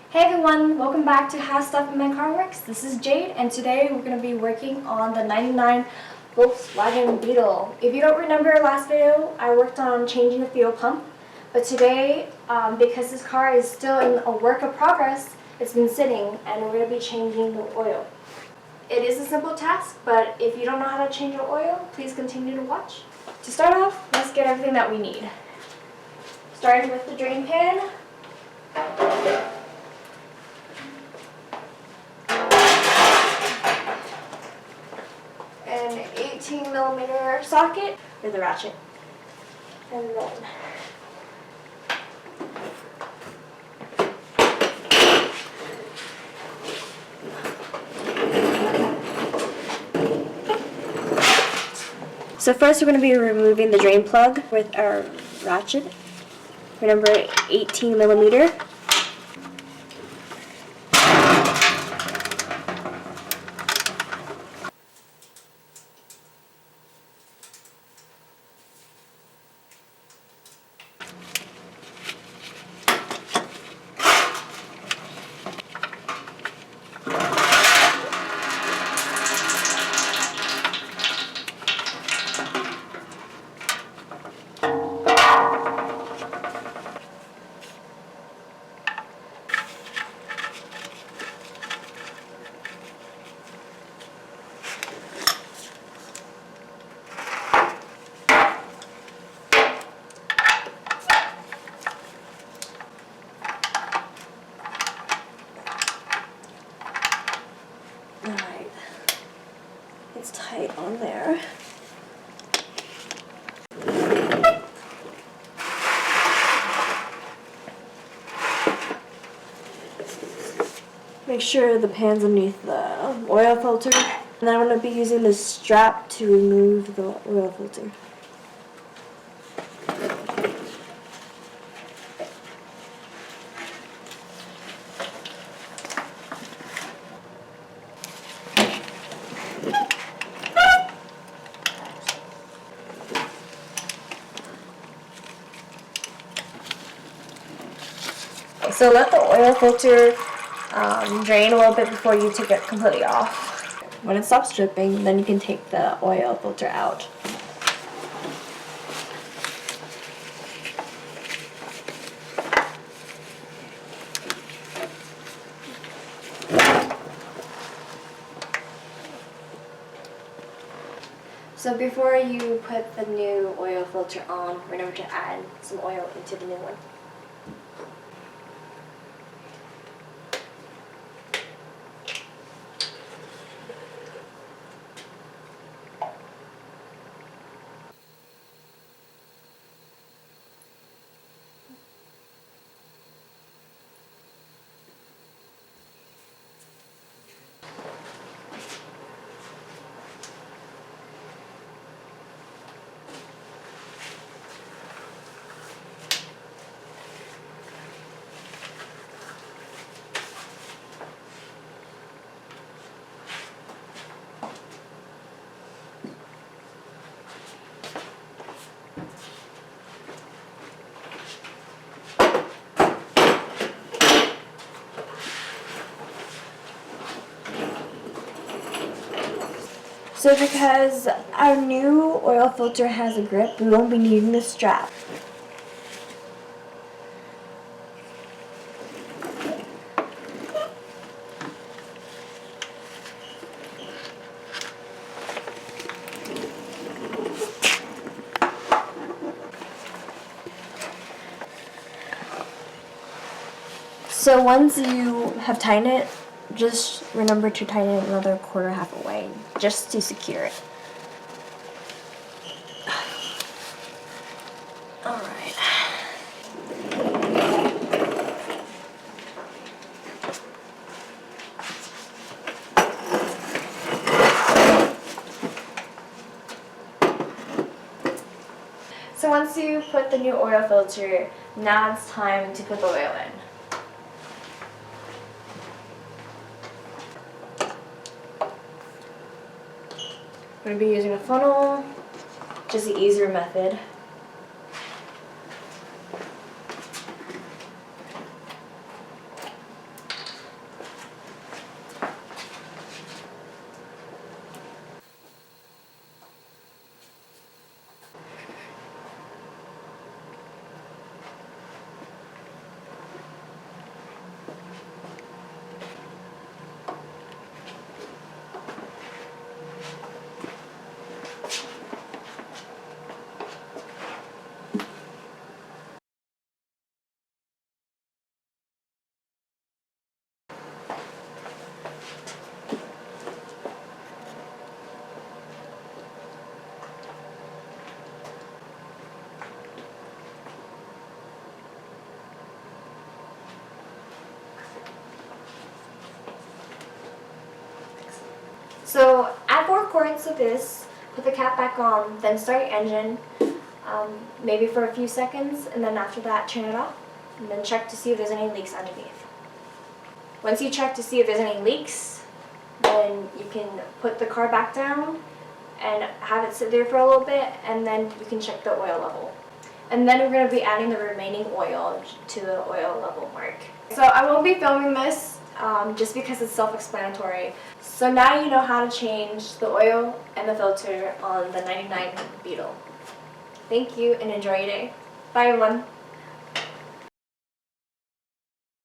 Hey everyone, welcome back to Howstuffinmycarworks. This is Jade, and today we're going to be working on the 99 Volkswagen Beetle. If you don't remember last video, I worked on changing the fuel pump, but today, because this car is still in a work of progress, it's been sitting, and we're going to be changing the oil. It is a simple task, but if you don't know how to change the oil, please continue to watch. To start off, let's get everything that we need. Starting with the drain pan. An 18mm socket with a ratchet. And then so first we're going to be removing the drain plug with our ratchet. Remember, 18mm. Alright, it's tight on there. Make sure the pan's underneath the oil filter. And I'm going to be using this strap to remove the oil filter. So let the oil filter drain a little bit before you take it completely off. When it stops dripping, then you can take the oil filter out. So before you put the new oil filter on, remember to add some oil into the new one. So because our new oil filter has a grip, we won't be needing the strap. So once you have tightened it, just remember to tighten it another quarter half away, just to secure it. Alright. So once you put the new oil filter, now it's time to put the oil in. I'm going to be using a funnel, just the easier method. importance of this, put the cap back on, then start your engine, maybe for a few seconds, and then after that turn it off, and then check to see if there's any leaks underneath. Once you check to see if there's any leaks, then you can put the car back down and have it sit there for a little bit, and then you can check the oil level. And then we're going to be adding the remaining oil to the oil level mark. So I won't be filming this just because it's self-explanatory. So now you know how to change the oil and the filter on the 99 Beetle. Thank you and enjoy your day. Bye everyone.